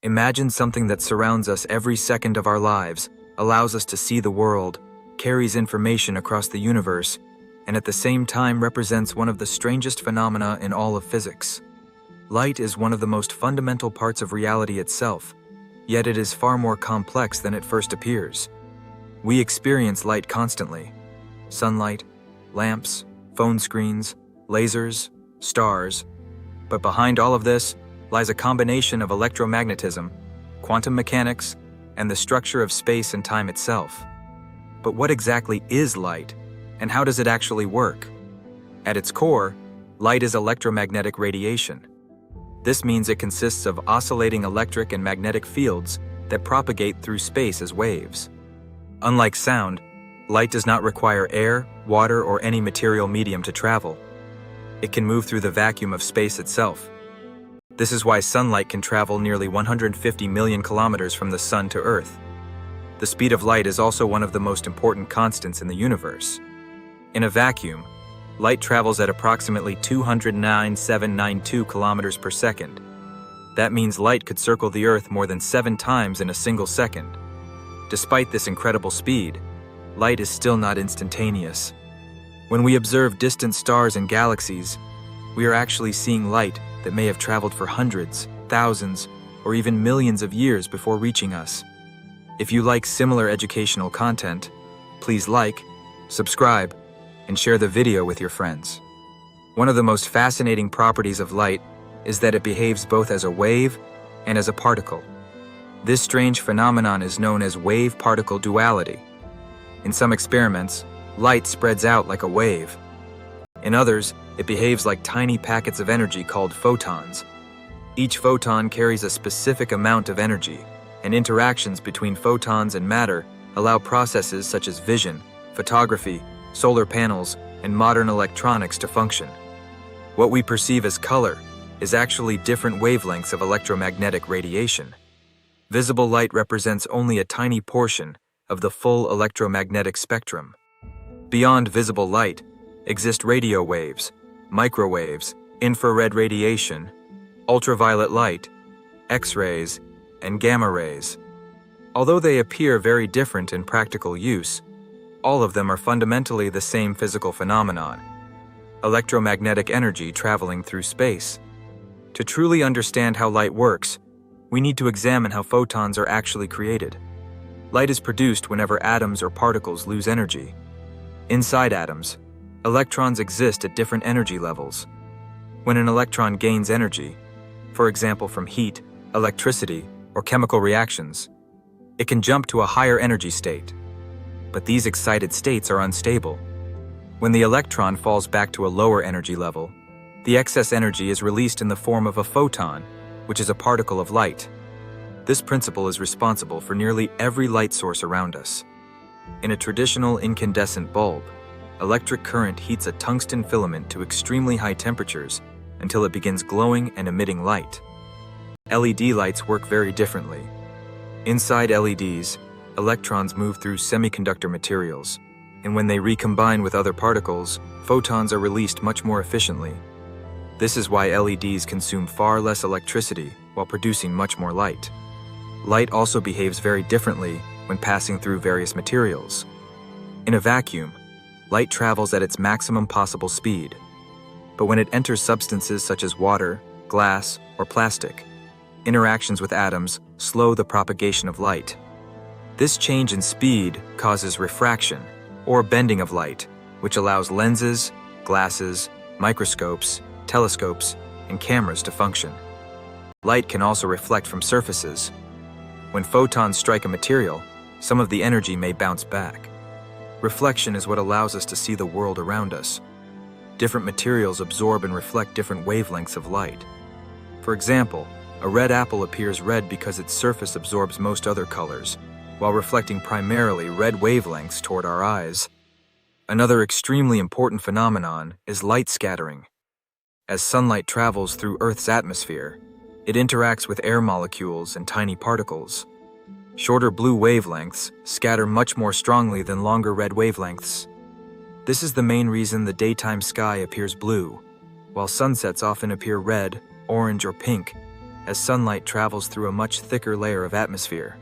Imagine something that surrounds us every second of our lives, allows us to see the world, carries information across the universe, and at the same time represents one of the strangest phenomena in all of physics. Light is one of the most fundamental parts of reality itself, yet it is far more complex than it first appears. We experience light constantly. Sunlight, lamps, phone screens, lasers, stars. But behind all of this lies a combination of electromagnetism, quantum mechanics, and the structure of space and time itself. But what exactly is light, and how does it actually work? At its core, light is electromagnetic radiation. This means it consists of oscillating electric and magnetic fields that propagate through space as waves. Unlike sound, light does not require air, water, or any material medium to travel. It can move through the vacuum of space itself. This is why sunlight can travel nearly 150 million kilometers from the sun to Earth. The speed of light is also one of the most important constants in the universe. In a vacuum, light travels at approximately 209,792 kilometers per second. That means light could circle the Earth more than 7 times in a single second. Despite this incredible speed, light is still not instantaneous. When we observe distant stars and galaxies, we are actually seeing light that may have traveled for hundreds, thousands, or even millions of years before reaching us. If you like similar educational content, please like, subscribe, and share the video with your friends. One of the most fascinating properties of light is that it behaves both as a wave and as a particle. This strange phenomenon is known as wave-particle duality. In some experiments, light spreads out like a wave. In others, it behaves like tiny packets of energy called photons. Each photon carries a specific amount of energy, and interactions between photons and matter allow processes such as vision, photography, solar panels, and modern electronics to function. What we perceive as color is actually different wavelengths of electromagnetic radiation. Visible light represents only a tiny portion of the full electromagnetic spectrum. Beyond visible light exist radio waves, microwaves, infrared radiation, ultraviolet light, X-rays, and gamma rays. Although they appear very different in practical use, all of them are fundamentally the same physical phenomenon: electromagnetic energy traveling through space. To truly understand how light works, we need to examine how photons are actually created. Light is produced whenever atoms or particles lose energy. Inside atoms, electrons exist at different energy levels. When an electron gains energy, for example from heat, electricity, or chemical reactions, it can jump to a higher energy state. But these excited states are unstable. When the electron falls back to a lower energy level, the excess energy is released in the form of a photon, which is a particle of light. This principle is responsible for nearly every light source around us. In a traditional incandescent bulb, electric current heats a tungsten filament to extremely high temperatures until it begins glowing and emitting light. LED lights work very differently. Inside LEDs, electrons move through semiconductor materials, and when they recombine with other particles, photons are released much more efficiently. This is why LEDs consume far less electricity while producing much more light. Light also behaves very differently when passing through various materials. In a vacuum, light travels at its maximum possible speed. But when it enters substances such as water, glass, or plastic, interactions with atoms slow the propagation of light. This change in speed causes refraction, or bending of light, which allows lenses, glasses, microscopes, telescopes, and cameras to function. Light can also reflect from surfaces. When photons strike a material, some of the energy may bounce back. Reflection is what allows us to see the world around us. Different materials absorb and reflect different wavelengths of light. For example, a red apple appears red because its surface absorbs most other colors, while reflecting primarily red wavelengths toward our eyes. Another extremely important phenomenon is light scattering. As sunlight travels through Earth's atmosphere, it interacts with air molecules and tiny particles. Shorter blue wavelengths scatter much more strongly than longer red wavelengths. This is the main reason the daytime sky appears blue, while sunsets often appear red, orange, or pink, as sunlight travels through a much thicker layer of atmosphere.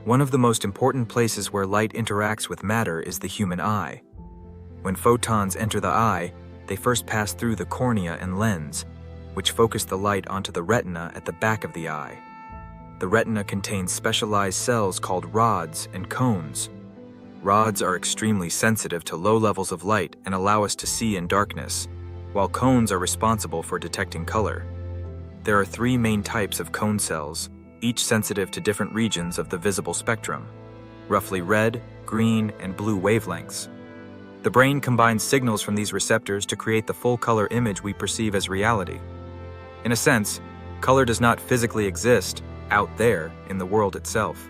One of the most important places where light interacts with matter is the human eye. When photons enter the eye, they first pass through the cornea and lens, which focus the light onto the retina at the back of the eye. The retina contains specialized cells called rods and cones. Rods are extremely sensitive to low levels of light and allow us to see in darkness, while cones are responsible for detecting color. There are three main types of cone cells, each sensitive to different regions of the visible spectrum, roughly red, green, and blue wavelengths. The brain combines signals from these receptors to create the full color image we perceive as reality. In a sense, color does not physically exist out there in the world itself.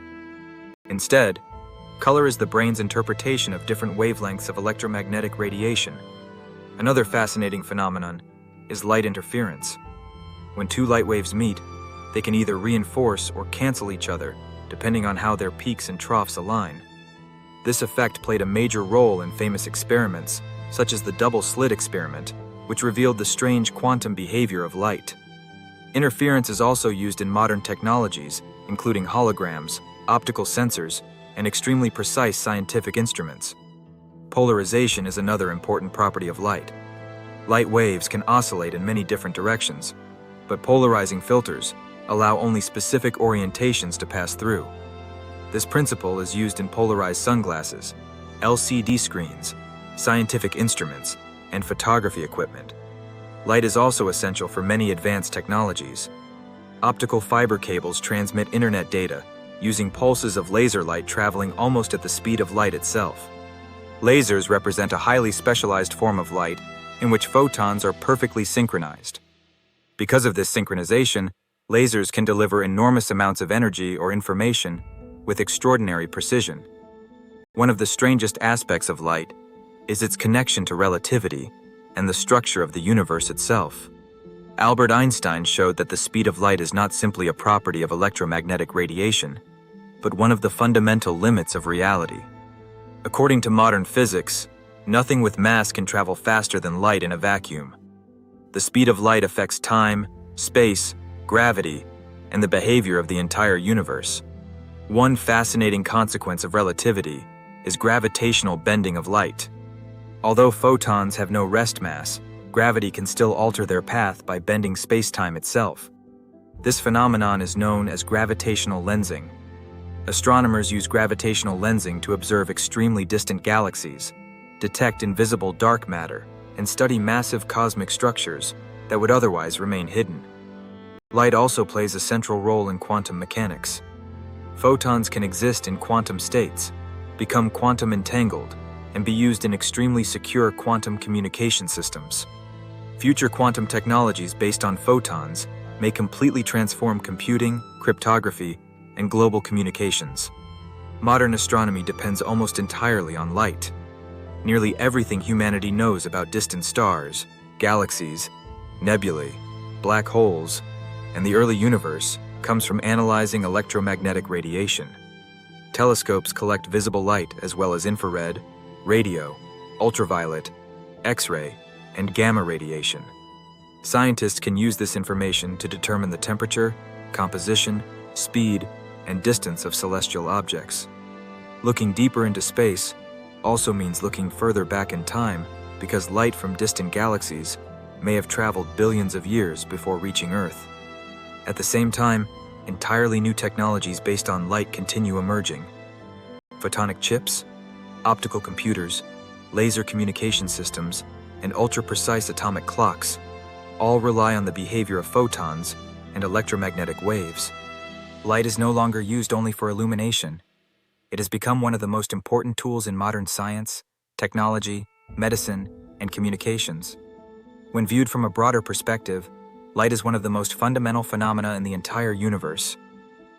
Instead, color is the brain's interpretation of different wavelengths of electromagnetic radiation. Another fascinating phenomenon is light interference. When two light waves meet, they can either reinforce or cancel each other, depending on how their peaks and troughs align. This effect played a major role in famous experiments, such as the double-slit experiment, which revealed the strange quantum behavior of light. Interference is also used in modern technologies, including holograms, optical sensors, and extremely precise scientific instruments. Polarization is another important property of light. Light waves can oscillate in many different directions, but polarizing filters allow only specific orientations to pass through. This principle is used in polarized sunglasses, LCD screens, scientific instruments, and photography equipment. Light is also essential for many advanced technologies. Optical fiber cables transmit internet data using pulses of laser light traveling almost at the speed of light itself. Lasers represent a highly specialized form of light in which photons are perfectly synchronized. Because of this synchronization, lasers can deliver enormous amounts of energy or information with extraordinary precision. One of the strangest aspects of light is its connection to relativity and the structure of the universe itself. Albert Einstein showed that the speed of light is not simply a property of electromagnetic radiation, but one of the fundamental limits of reality. According to modern physics, nothing with mass can travel faster than light in a vacuum. The speed of light affects time, space, gravity, and the behavior of the entire universe. One fascinating consequence of relativity is gravitational bending of light. Although photons have no rest mass, gravity can still alter their path by bending space-time itself. This phenomenon is known as gravitational lensing. Astronomers use gravitational lensing to observe extremely distant galaxies, detect invisible dark matter, and study massive cosmic structures that would otherwise remain hidden. Light also plays a central role in quantum mechanics. Photons can exist in quantum states, become quantum entangled, and be used in extremely secure quantum communication systems. Future quantum technologies based on photons may completely transform computing, cryptography, and global communications. Modern astronomy depends almost entirely on light. Nearly everything humanity knows about distant stars, galaxies, nebulae, black holes, and the early universe comes from analyzing electromagnetic radiation. Telescopes collect visible light as well as infrared, radio, ultraviolet, X-ray, and gamma radiation. Scientists can use this information to determine the temperature, composition, speed, and distance of celestial objects. Looking deeper into space also means looking further back in time because light from distant galaxies may have traveled billions of years before reaching Earth. At the same time, entirely new technologies based on light continue emerging. Photonic chips, optical computers, laser communication systems, and ultra-precise atomic clocks all rely on the behavior of photons and electromagnetic waves. Light is no longer used only for illumination. It has become one of the most important tools in modern science, technology, medicine, and communications. When viewed from a broader perspective, light is one of the most fundamental phenomena in the entire universe.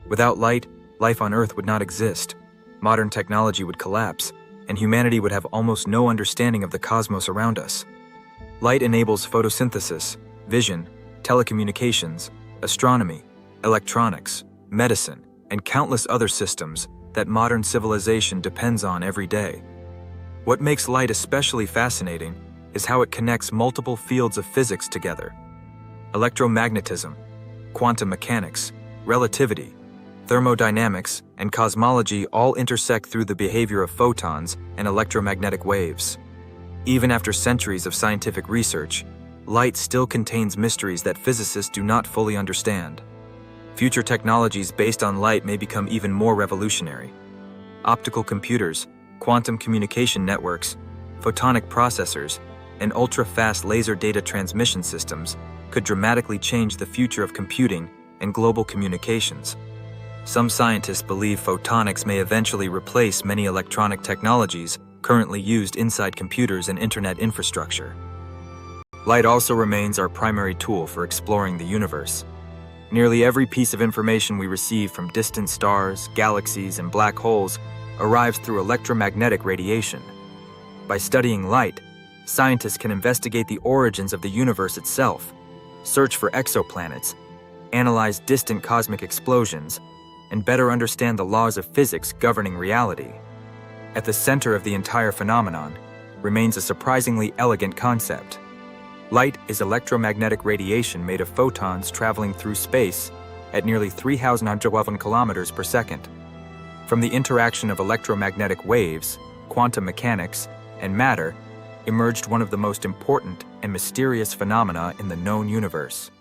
Without light, life on Earth would not exist, modern technology would collapse, and humanity would have almost no understanding of the cosmos around us. Light enables photosynthesis, vision, telecommunications, astronomy, electronics, medicine, and countless other systems that modern civilization depends on every day. What makes light especially fascinating is how it connects multiple fields of physics together. Electromagnetism, quantum mechanics, relativity, thermodynamics, and cosmology all intersect through the behavior of photons and electromagnetic waves. Even after centuries of scientific research, light still contains mysteries that physicists do not fully understand. Future technologies based on light may become even more revolutionary. Optical computers, quantum communication networks, photonic processors, and ultra-fast laser data transmission systems could dramatically change the future of computing and global communications. Some scientists believe photonics may eventually replace many electronic technologies currently used inside computers and internet infrastructure. Light also remains our primary tool for exploring the universe. Nearly every piece of information we receive from distant stars, galaxies, and black holes arrives through electromagnetic radiation. By studying light, scientists can investigate the origins of the universe itself, search for exoplanets, analyze distant cosmic explosions, and better understand the laws of physics governing reality. At the center of the entire phenomenon remains a surprisingly elegant concept. Light is electromagnetic radiation made of photons traveling through space at nearly 3,111 kilometers per second. From the interaction of electromagnetic waves, quantum mechanics, and matter emerged one of the most important and mysterious phenomena in the known universe.